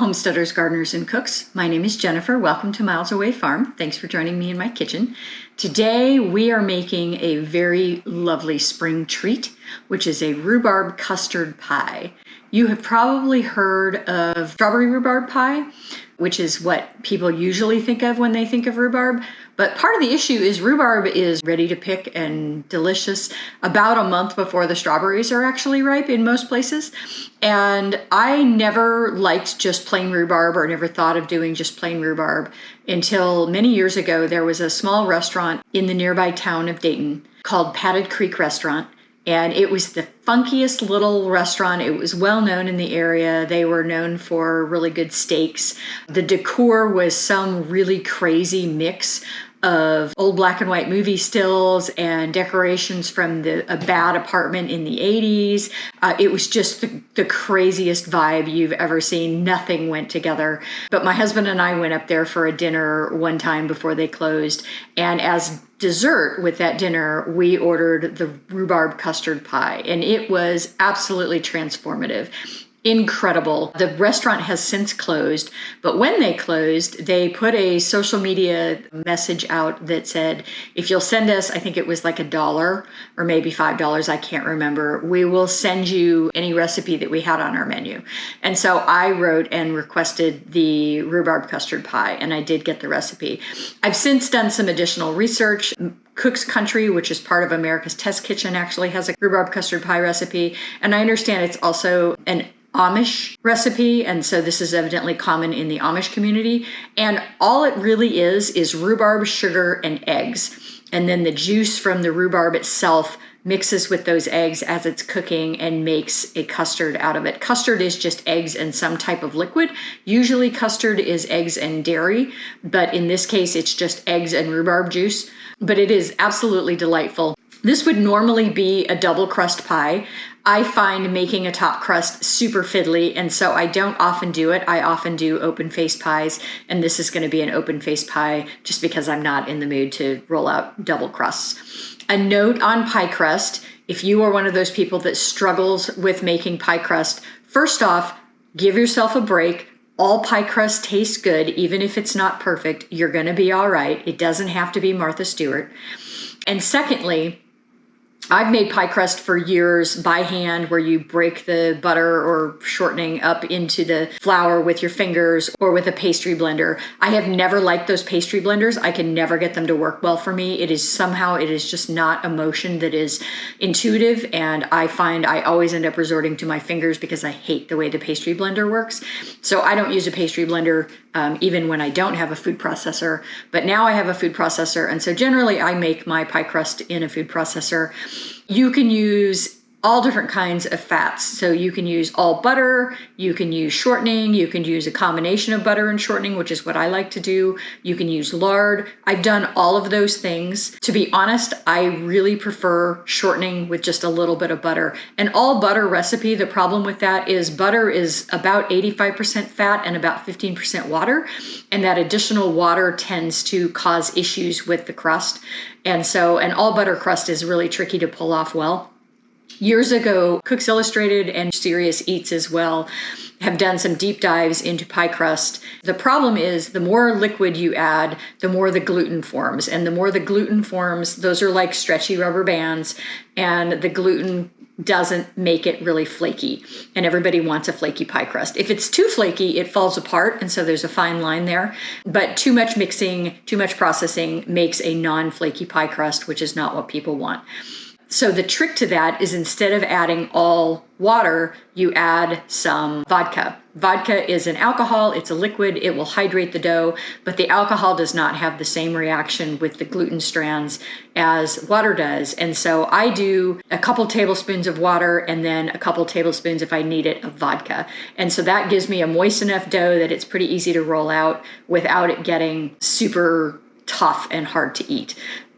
homesteaders, gardeners, and cooks. My name is Jennifer. Welcome to Miles Away Farm. Thanks for joining me in my kitchen. Today we are making a very lovely spring treat, which is a rhubarb custard pie. You have probably heard of strawberry rhubarb pie, which is what people usually think of when they think of rhubarb. But part of the issue is rhubarb is ready to pick and delicious about a month before the strawberries are actually ripe in most places. And I never liked just plain rhubarb or never thought of doing just plain rhubarb until many years ago. There was a small restaurant in the nearby town of Dayton called Patit Creek Restaurant. And it was the funkiest little restaurant. It was well known in the area. They were known for really good steaks. The decor was some really crazy mix of old black and white movie stills and decorations from a bad apartment in the 80s. It was just the craziest vibe you've ever seen. Nothing went together. But my husband and I went up there for a dinner one time before they closed. And as dessert with that dinner, we ordered the rhubarb custard pie. And it was absolutely transformative. Incredible. The restaurant has since closed, but when they closed, they put a social media message out that said, if you'll send us, I think it was like $1 or maybe $5, I can't remember, we will send you any recipe that we had on our menu. And so I wrote and requested the rhubarb custard pie, and I did get the recipe. I've since done some additional research. Cook's Country, which is part of America's Test Kitchen, actually has a rhubarb custard pie recipe. And I understand it's also an Amish recipe, and so this is evidently common in the Amish community. And all it really is rhubarb, sugar, and eggs. And then the juice from the rhubarb itself mixes with those eggs as it's cooking and makes a custard out of it. Custard is just eggs and some type of liquid. Usually custard is eggs and dairy, but in this case, it's just eggs and rhubarb juice. But it is absolutely delightful. This would normally be a double crust pie. I find making a top crust super fiddly, and so I don't often do it. I often do open face pies, and this is going to be an open face pie just because I'm not in the mood to roll out double crusts. A note on pie crust: if you are one of those people that struggles with making pie crust, first off, give yourself a break. All pie crust tastes good, even if it's not perfect. You're going to be all right. It doesn't have to be Martha Stewart. And secondly, I've made pie crust for years by hand, where you break the butter or shortening up into the flour with your fingers or with a pastry blender. I have never liked those pastry blenders. I can never get them to work well for me. It is just not a motion that is intuitive, and I find I always end up resorting to my fingers because I hate the way the pastry blender works. So I don't use a pastry blender even when I don't have a food processor, but now I have a food processor, and so generally I make my pie crust in a food processor. You can use all different kinds of fats. So you can use all butter, you can use shortening, you can use a combination of butter and shortening, which is what I like to do. You can use lard. I've done all of those things. To be honest, I really prefer shortening with just a little bit of butter. An all butter recipe, the problem with that is butter is about 85% fat and about 15% water. And that additional water tends to cause issues with the crust. And so an all butter crust is really tricky to pull off well. Years ago, Cooks Illustrated and Serious Eats as well have done some deep dives into pie crust. The problem is the more liquid you add, the more the gluten forms. And the more the gluten forms, those are like stretchy rubber bands, and the gluten doesn't make it really flaky. And everybody wants a flaky pie crust. If it's too flaky, it falls apart. And so there's a fine line there. But too much mixing, too much processing makes a non-flaky pie crust, which is not what people want. So the trick to that is, instead of adding all water, you add some vodka. Vodka is an alcohol, it's a liquid, it will hydrate the dough, but the alcohol does not have the same reaction with the gluten strands as water does. And so I do a couple tablespoons of water and then a couple tablespoons, if I need it, of vodka. And so that gives me a moist enough dough that it's pretty easy to roll out without it getting super tough and hard to eat.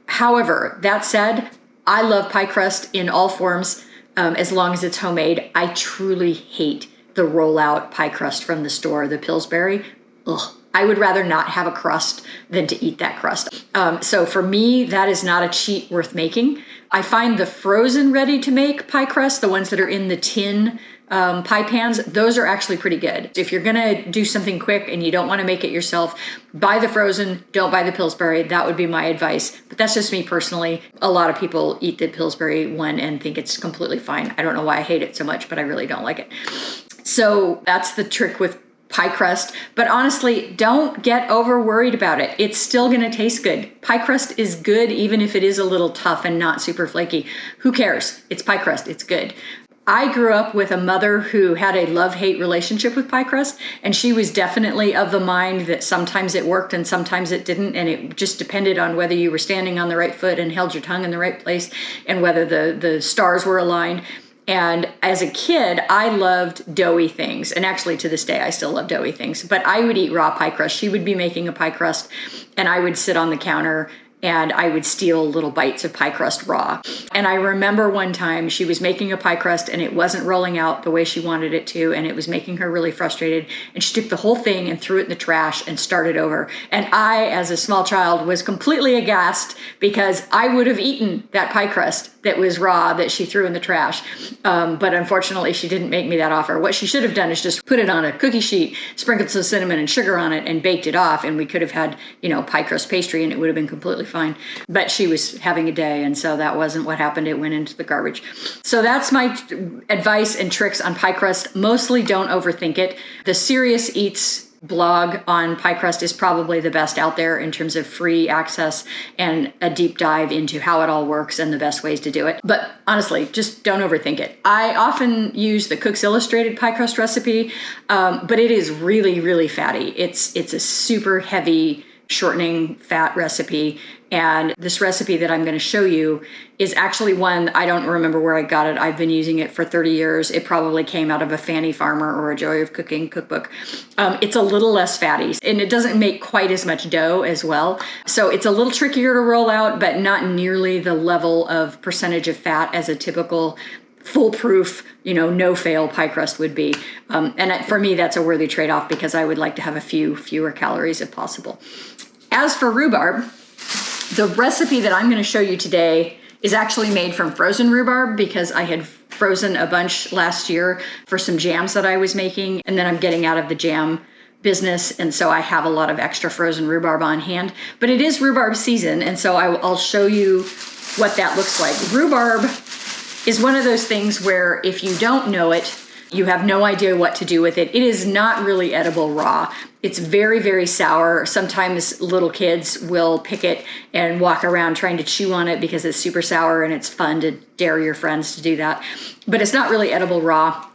However, that said, I love pie crust in all forms, as long as it's homemade. I truly hate the rollout pie crust from the store, the Pillsbury. Ugh. I would rather not have a crust than to eat that crust. So for me, that is not a cheat worth making. I find the frozen ready to make pie crust, the ones that are in the tin pie pans, those are actually pretty good. If you're gonna do something quick and you don't wanna make it yourself, buy the frozen, don't buy the Pillsbury. That would be my advice. But that's just me personally. A lot of people eat the Pillsbury one and think it's completely fine. I don't know why I hate it so much, but I really don't like it. So that's the trick with pie crust. But honestly, don't get over worried about it. It's still gonna taste good. Pie crust is good even if it is a little tough and not super flaky. Who cares? It's pie crust, it's good. I grew up with a mother who had a love-hate relationship with pie crust, and she was definitely of the mind that sometimes it worked and sometimes it didn't, and it just depended on whether you were standing on the right foot and held your tongue in the right place and whether the stars were aligned. And as a kid, I loved doughy things. And actually to this day, I still love doughy things. But I would eat raw pie crust. She would be making a pie crust and I would sit on the counter and I would steal little bites of pie crust raw. And I remember one time she was making a pie crust and it wasn't rolling out the way she wanted it to, and it was making her really frustrated. And she took the whole thing and threw it in the trash and started over. And I, as a small child, was completely aghast because I would have eaten that pie crust that was raw that she threw in the trash. But unfortunately, she didn't make me that offer. What she should have done is just put it on a cookie sheet, sprinkled some cinnamon and sugar on it, and baked it off. And we could have had, pie crust pastry, and it would have been completely fine. But she was having a day, and so that wasn't what happened. It went into the garbage. So that's my advice and tricks on pie crust. Mostly don't overthink it. The Serious Eats blog on pie crust is probably the best out there in terms of free access and a deep dive into how it all works and the best ways to do it. But honestly, just don't overthink it. I often use the Cook's Illustrated pie crust recipe, but it is really, really fatty. It's a super heavy shortening fat recipe. And this recipe that I'm going to show you is actually one, I don't remember where I got it. I've been using it for 30 years. It probably came out of a Fanny Farmer or a Joy of Cooking cookbook. It's a little less fatty and it doesn't make quite as much dough as well. So it's a little trickier to roll out, but not nearly the level of percentage of fat as a typical foolproof, no fail pie crust would be. And for me, that's a worthy trade-off because I would like to have a few fewer calories if possible. As for rhubarb, the recipe that I'm going to show you today is actually made from frozen rhubarb because I had frozen a bunch last year for some jams that I was making, and then I'm getting out of the jam business, and so I have a lot of extra frozen rhubarb on hand. But it is rhubarb season, and so I'll show you what that looks like. Rhubarb is one of those things where if you don't know it, you have no idea what to do with it. It is not really edible raw. It's very, very sour. Sometimes little kids will pick it and walk around trying to chew on it because it's super sour and it's fun to dare your friends to do that. But it's not really edible raw.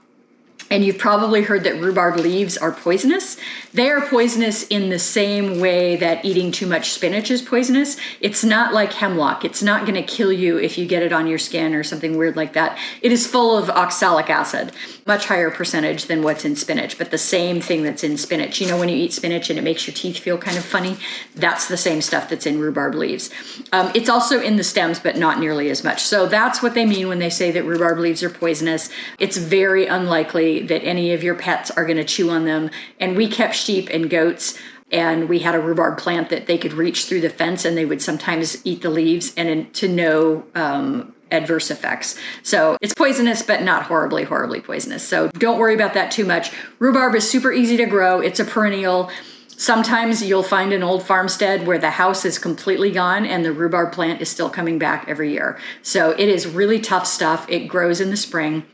And you've probably heard that rhubarb leaves are poisonous. They are poisonous in the same way that eating too much spinach is poisonous. It's not like hemlock. It's not going to kill you if you get it on your skin or something weird like that. It is full of oxalic acid, much higher percentage than what's in spinach, but the same thing that's in spinach. When you eat spinach and it makes your teeth feel kind of funny, that's the same stuff that's in rhubarb leaves. It's also in the stems, but not nearly as much. So that's what they mean when they say that rhubarb leaves are poisonous. It's very unlikely that any of your pets are going to chew on them. And we kept sheep and goats, and we had a rhubarb plant that they could reach through the fence, and they would sometimes eat the leaves and to no adverse effects. So it's poisonous, but not horribly, horribly poisonous. So don't worry about that too much. Rhubarb is super easy to grow. It's a perennial. Sometimes you'll find an old farmstead where the house is completely gone and the rhubarb plant is still coming back every year. So it is really tough stuff. It grows in the spring.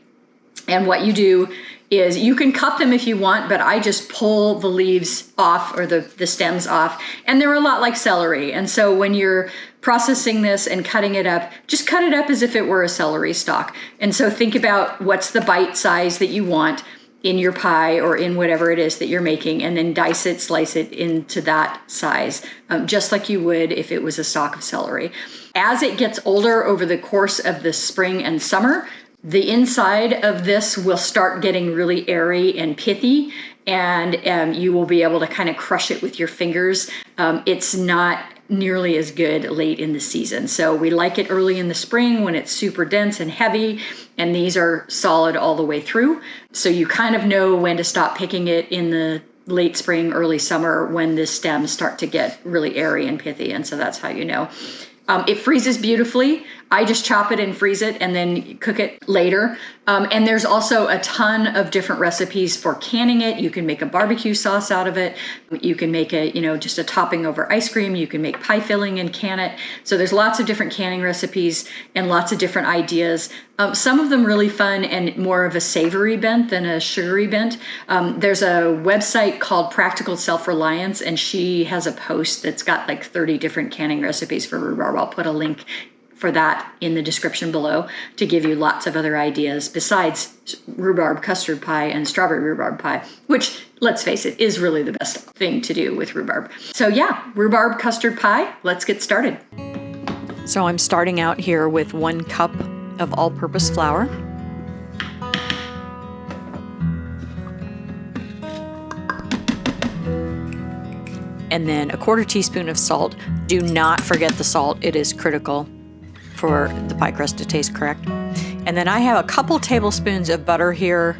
And what you do is you can cut them if you want, but I just pull the leaves off or the stems off, and they're a lot like celery. And so when you're processing this and cutting it up, just cut it up as if it were a celery stalk. And so think about what's the bite size that you want in your pie or in whatever it is that you're making, and then dice it, slice it into that size, just like you would if it was a stalk of celery. As it gets older over the course of the spring and summer, the inside of this will start getting really airy and pithy, and you will be able to kind of crush it with your fingers. It's not nearly as good late in the season. So we like it early in the spring when it's super dense and heavy, and these are solid all the way through. So you kind of know when to stop picking it in the late spring, early summer when the stems start to get really airy and pithy, and so that's how you know. It freezes beautifully. I just chop it and freeze it and then cook it later. And there's also a ton of different recipes for canning it. You can make a barbecue sauce out of it. You can make a, just a topping over ice cream. You can make pie filling and can it. So there's lots of different canning recipes and lots of different ideas. Some of them really fun and more of a savory bent than a sugary bent. There's a website called Practical Self-Reliance, and she has a post that's got like 30 different canning recipes for rhubarb. I'll put a link for that in the description below to give you lots of other ideas besides rhubarb custard pie and strawberry rhubarb pie, which, let's face it, is really the best thing to do with rhubarb. So yeah, rhubarb custard pie, let's get started. So I'm starting out here with 1 cup of all-purpose flour. And then a 1/4 teaspoon of salt. Do not forget the salt. It is critical for the pie crust to taste correct. And then I have a couple tablespoons of butter here,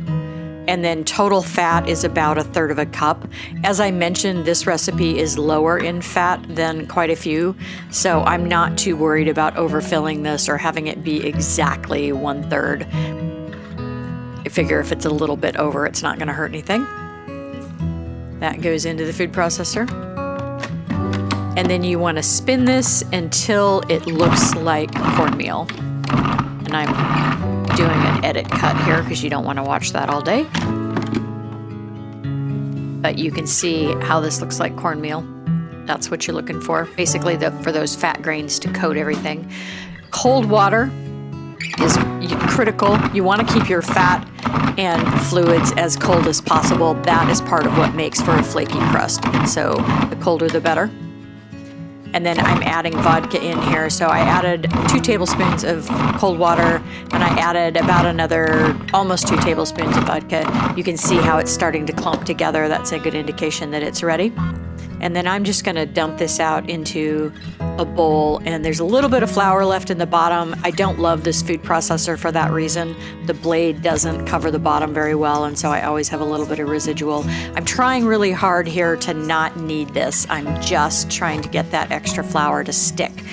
and then total fat is about 1/3 cup. As I mentioned, this recipe is lower in fat than quite a few, so I'm not too worried about overfilling this or having it be exactly 1/3. I figure if it's a little bit over, it's not gonna hurt anything. That goes into the food processor. And then you want to spin this until it looks like cornmeal. And I'm doing an edit cut here because you don't want to watch that all day. But you can see how this looks like cornmeal. That's what you're looking for. Basically, for those fat grains to coat everything. Cold water is critical. You want to keep your fat and fluids as cold as possible. That is part of what makes for a flaky crust. So the colder the better. And then I'm adding vodka in here. So I added 2 tablespoons of cold water, and I added about another almost 2 tablespoons of vodka. You can see how it's starting to clump together. That's a good indication that it's ready. And then I'm just gonna dump this out into a bowl, and there's a little bit of flour left in the bottom. I don't love this food processor for that reason. The blade doesn't cover the bottom very well, and so I always have a little bit of residual. I'm trying really hard here to not knead this. I'm just trying to get that extra flour to stick.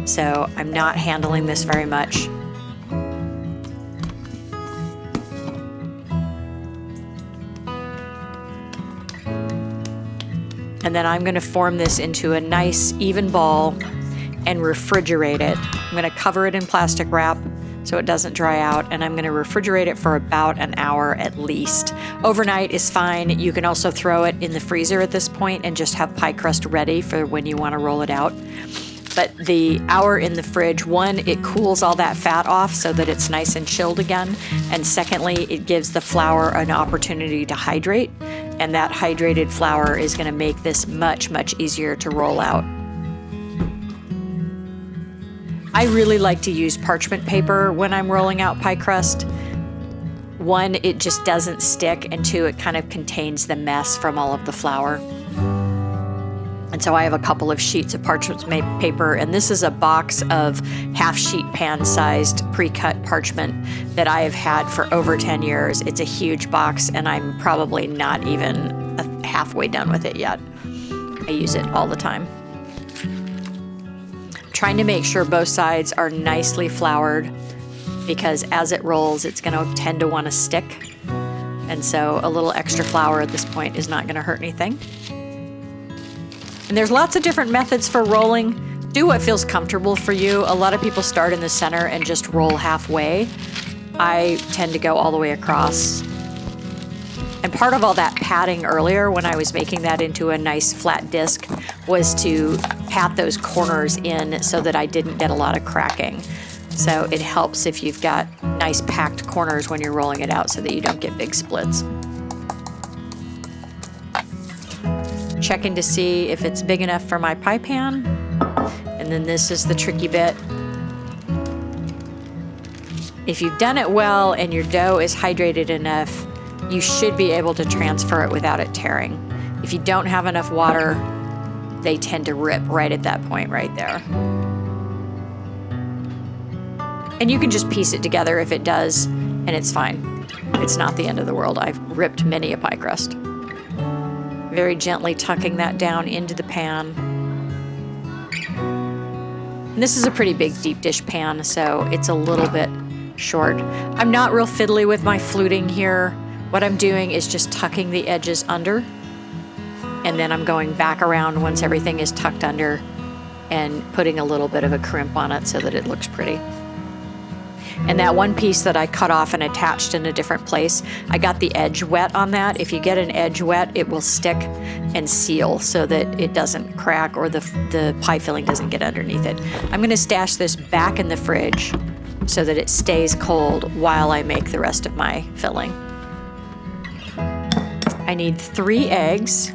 So I'm not handling this very much. And then I'm gonna form this into a nice even ball and refrigerate it. I'm gonna cover it in plastic wrap so it doesn't dry out, and I'm gonna refrigerate it for about an hour at least. Overnight is fine. You can also throw it in the freezer at this point and just have pie crust ready for when you wanna roll it out. But the hour in the fridge, one, it cools all that fat off so that it's nice and chilled again. And secondly, it gives the flour an opportunity to hydrate. And that hydrated flour is gonna make this much, much easier to roll out. I really like to use parchment paper when I'm rolling out pie crust. One, it just doesn't stick, and 2, it kind of contains the mess from all of the flour. And so I have a couple of sheets of parchment paper, and this is a box of half-sheet pan-sized pre-cut parchment that I have had for over 10 years. It's a huge box, and I'm probably not even halfway done with it yet. I use it all the time. I'm trying to make sure both sides are nicely floured, because as it rolls, it's gonna tend to wanna stick. And so a little extra flour at this point is not gonna hurt anything. And there's lots of different methods for rolling. Do what feels comfortable for you. A lot of people start in the center and just roll halfway. I tend to go all the way across. And part of all that patting earlier when I was making that into a nice flat disc was to pat those corners in so that I didn't get a lot of cracking. So it helps if you've got nice packed corners when you're rolling it out so that you don't get big splits. Checking to see if it's big enough for my pie pan. And then this is the tricky bit. If you've done it well and your dough is hydrated enough, you should be able to transfer it without it tearing. If you don't have enough water, they tend to rip right at that point right there. And you can just piece it together if it does, and it's fine. It's not the end of the world. I've ripped many a pie crust. Very gently tucking that down into the pan. And this is a pretty big deep dish pan, so it's a little bit short. I'm not real fiddly with my fluting here. What I'm doing is just tucking the edges under, and then I'm going back around once everything is tucked under and putting a little bit of a crimp on it so that it looks pretty. And that one piece that I cut off and attached in a different place, I got the edge wet on that. If you get an edge wet, it will stick and seal so that it doesn't crack or the pie filling doesn't get underneath it. I'm gonna stash this back in the fridge so that it stays cold while I make the rest of my filling. I need 3 eggs.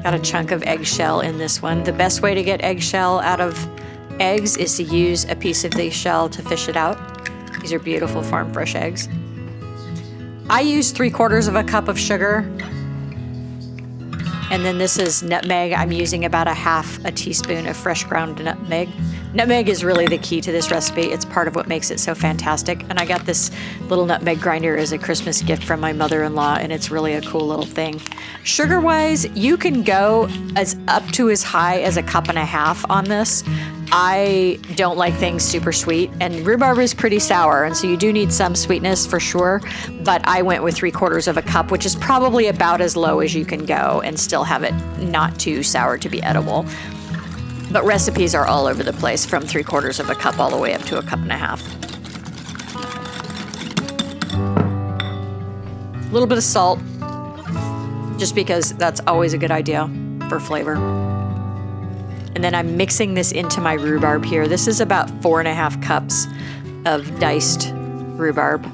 Got a chunk of eggshell in this one. The best way to get eggshell out of eggs is to use a piece of the shell to fish it out. These are beautiful farm fresh eggs. I use 3/4 cup of sugar. And then this is nutmeg. I'm using about a 1/2 teaspoon of fresh ground nutmeg. Nutmeg is really the key to this recipe. It's part of what makes it so fantastic. And I got this little nutmeg grinder as a Christmas gift from my mother-in-law, and it's really a cool little thing. Sugar-wise, you can go up to as high as 1.5 cups on this. I don't like things super sweet, and rhubarb is pretty sour, and so you do need some sweetness for sure, but I went with 3/4 cup, which is probably about as low as you can go and still have it not too sour to be edible. But recipes are all over the place, from 3/4 cup all the way up to 1.5 cups. A little bit of salt, just because that's always a good idea for flavor. And then I'm mixing this into my rhubarb here. This is about 4.5 cups of diced rhubarb.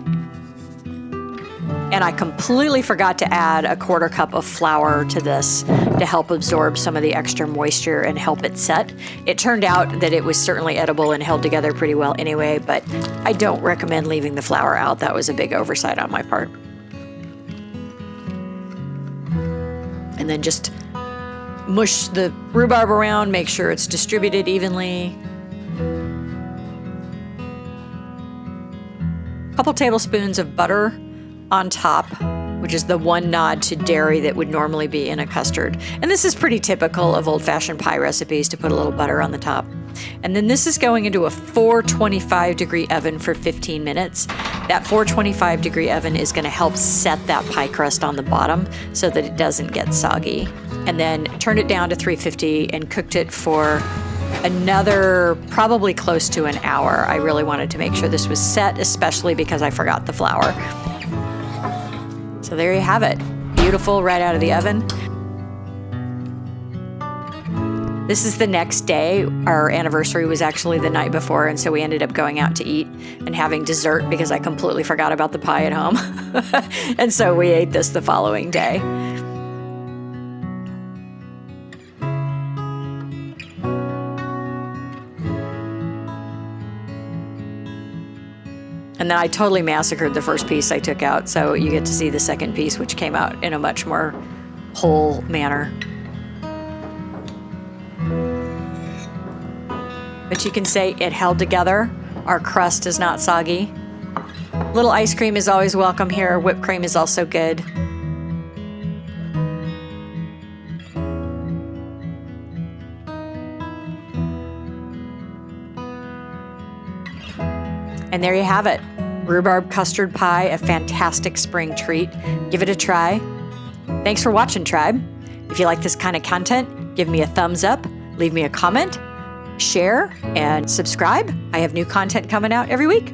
And I completely forgot to add 1/4 cup of flour to this to help absorb some of the extra moisture and help it set. It turned out that it was certainly edible and held together pretty well anyway, but I don't recommend leaving the flour out. That was a big oversight on my part. And then just mush the rhubarb around, make sure it's distributed evenly. A couple tablespoons of butter on top, which is the one nod to dairy that would normally be in a custard. And this is pretty typical of old-fashioned pie recipes, to put a little butter on the top. And then this is going into a 425-degree oven for 15 minutes. That 425-degree oven is going to help set that pie crust on the bottom so that it doesn't get soggy. And then turned it down to 350 and cooked it for another probably close to an hour. I really wanted to make sure this was set, especially because I forgot the flour. So there you have it. Beautiful, right out of the oven. This is the next day. Our anniversary was actually the night before, and so we ended up going out to eat and having dessert because I completely forgot about the pie at home. And so we ate this the following day. And then I totally massacred the first piece I took out, so you get to see the second piece, which came out in a much more whole manner. But you can say it held together. Our crust is not soggy. Little ice cream is always welcome here. Whipped cream is also good. And there you have it. Rhubarb custard pie, a fantastic spring treat. Give it a try. Thanks for watching, Tribe. If you like this kind of content, give me a thumbs up, leave me a comment, share, and subscribe. I have new content coming out every week.